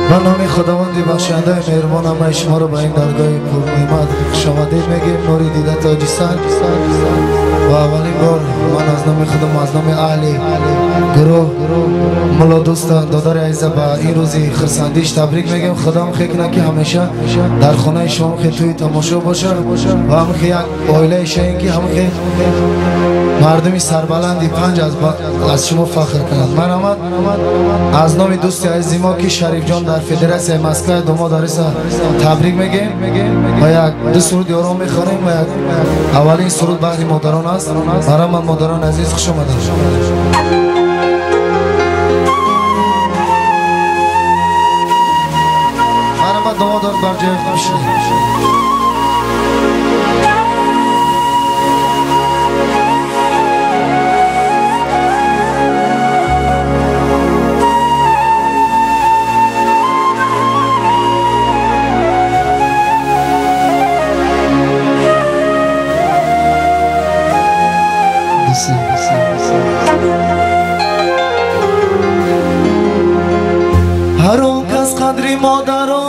به نام خداوند بخشنده مهربان همه شما رو به این درگاه پرنعمت خوش آمدید میگیم. نوری دیده تاج سر و اولین بار من از نام خودم از نام اهل گروه ملا دوستان دادر عزیز به این روزی خرسندیش تبریک میگیم. خدا خیر کنه که همیشه در خانه شما خیلی توی تماشا باشه و هم خیلی یک عائله شاین که هم خیلی مردمی سربلندی پنج از شما فخر کنند. من از نام دوستی عزیز ما که شریف جان در فدراسیون مسکو دوما داریسا تبریک میگیم و یک دو سرود آرام میخوانیم و اولین سرود بحری مادران است. برای من مادران عزیز خوش آمدید. برای من دوما دار بر جای خوش هر اون کس قدری مادر رو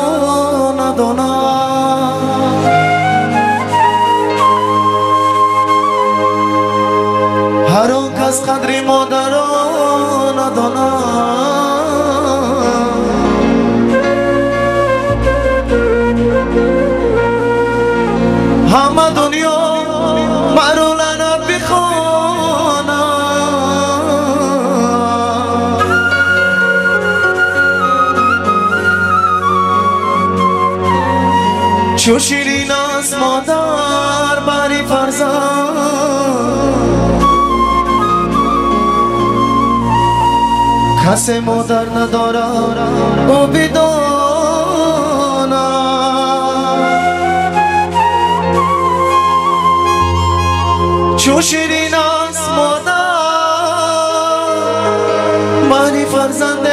نداند، هر اون کس قدری مادر رو نداند، همه دنیا مرو لعنت بخواند. چو شیرین است مادر بری فرزند، کسی مادر ندارد او بداند. چو شیرین است مادر بری فرزند،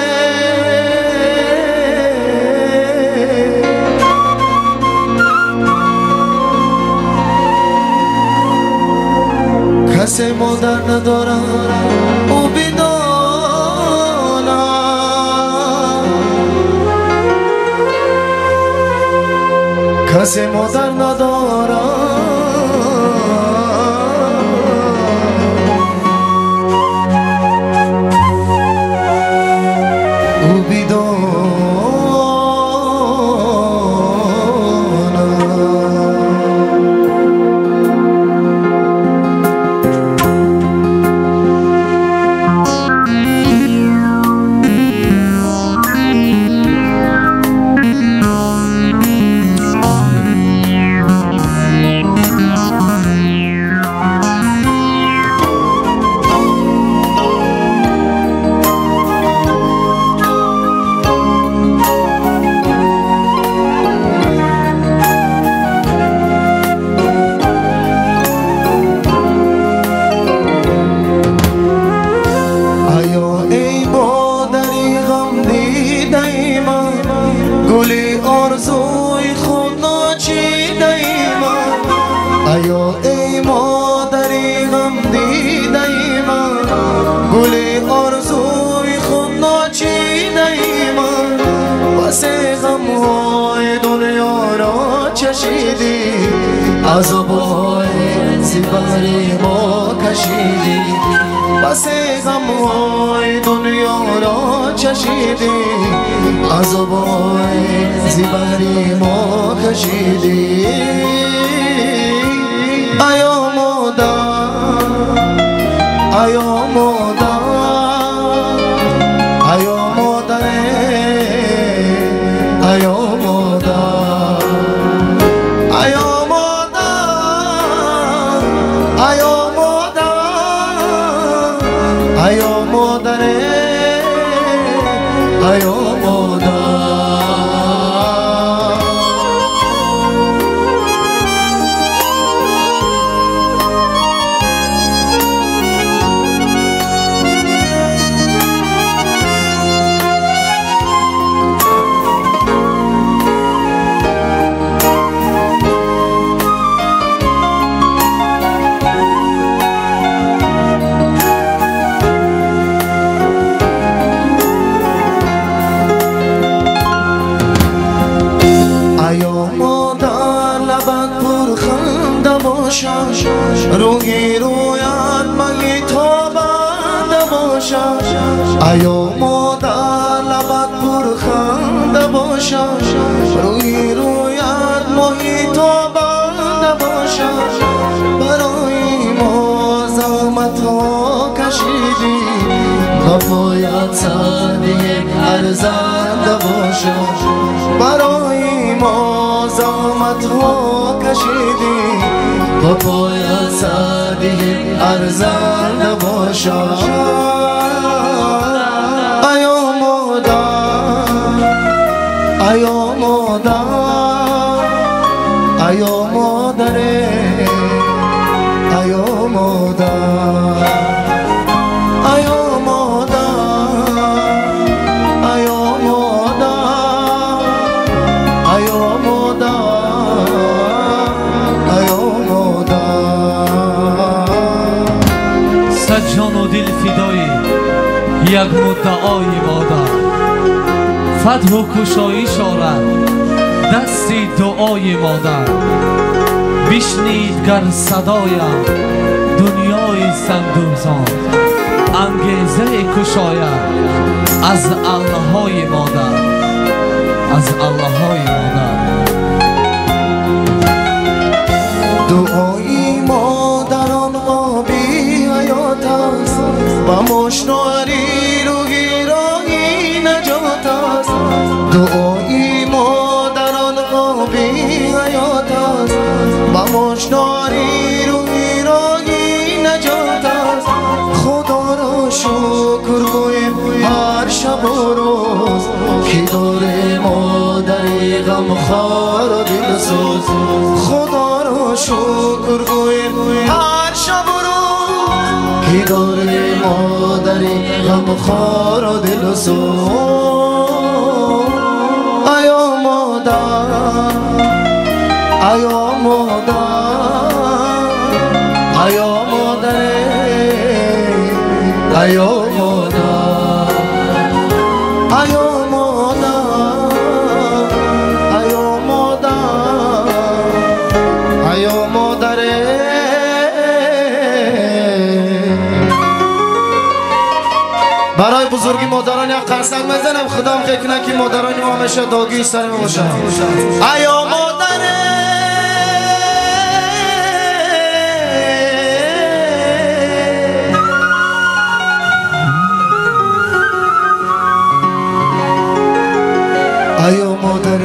کسی مادر ندارد او بداند. کسی مادر ندارد او بداند. گلی آرزوی خود ناچیده من، ایا ای مادری غم دیده من، گلی آرزوی خود ناچیده من، بس غمهای دنیا را چشیدی، عذابهای زبری ما کشیدی، بس غمهای دنیا را چشیدی، عذابهای زبری ما کشیدی. ایا مادر، ایا مادر، ایا مادر، ایا مادر، ایا مادر، ایا مادر، ایا مادر، ایا مادر. باشم روحی رویت مگی تابنده باشم ایا مادر لبت پرخنده باشم روحی رویت مگی تابنده باشم برای ما زحمت ها کشیدی با پایت صدیق ارزنده باشم برای ما زحمت ها کشیدی با پایت صدیق ارزنده باشم ایا مادر ایا مادر ایا مادر ایا مادر ایا مادر ایا مادر ایا مادر ایا مادر صد جان و دل فدای یک مدعای مادر فتح و کشایی شارد دستی دعای مادر بشنید گر صدایم دنیای سندوزان انگیزه کشاید از الله های مادر از الله های مادر دعای مادران آبی حیات است و مشنواری روحی راهی نجات است دعای مادران آبی حیات است و مشنواری روحی راهی نجات است خدا را شکر گویم هر شب و روز که داره مادری غمخوار و دلسوز خدا را شکر گویم هر شب و روز که داره مادری غمخوار و دلسوز ایا مادر ایا مادر ایا مادر ایا مادر ایا مادر ایا مادر ایا مادر برای بزرگی مادران یک قرصک بزنم خدا هم خیلی کنه که مادران ما همیشه داگی سر ما باشه ایا مادر ایا مادر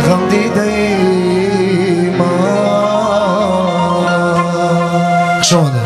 غم دیده ما شما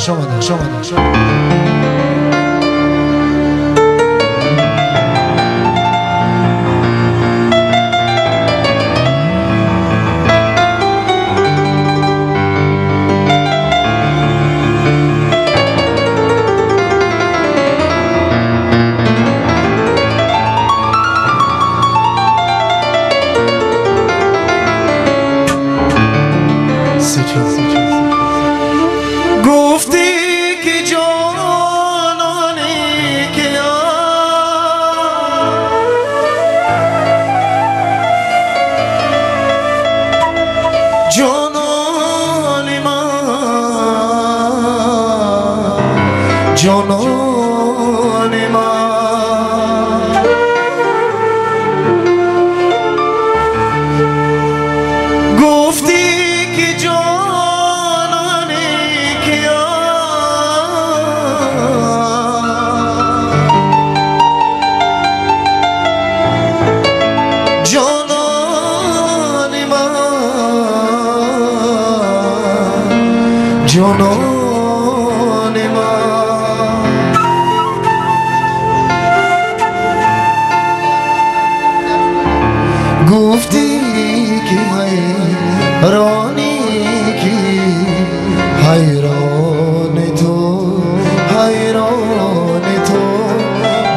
گفتی که جانانی که جانانی من جانانی من گفتی که جانانی که جانانی من جانانی من گفتی که حیرانی که حیران تو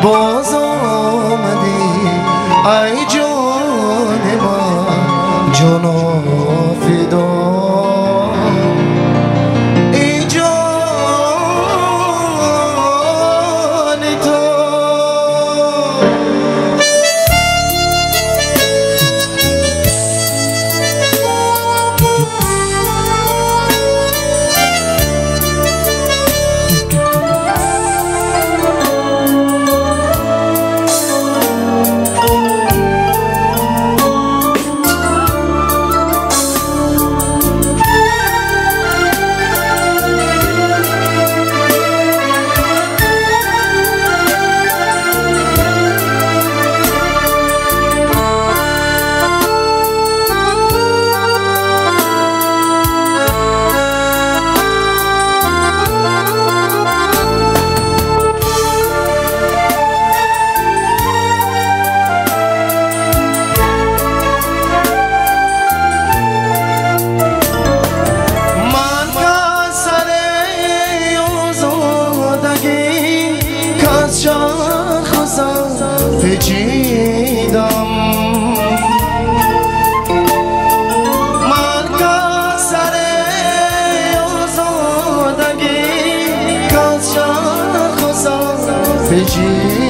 باز آمدی ای جان من جان فدا ای جان تو پیچیدم من که سر آزادگی که از شرخ و سر پیچیدم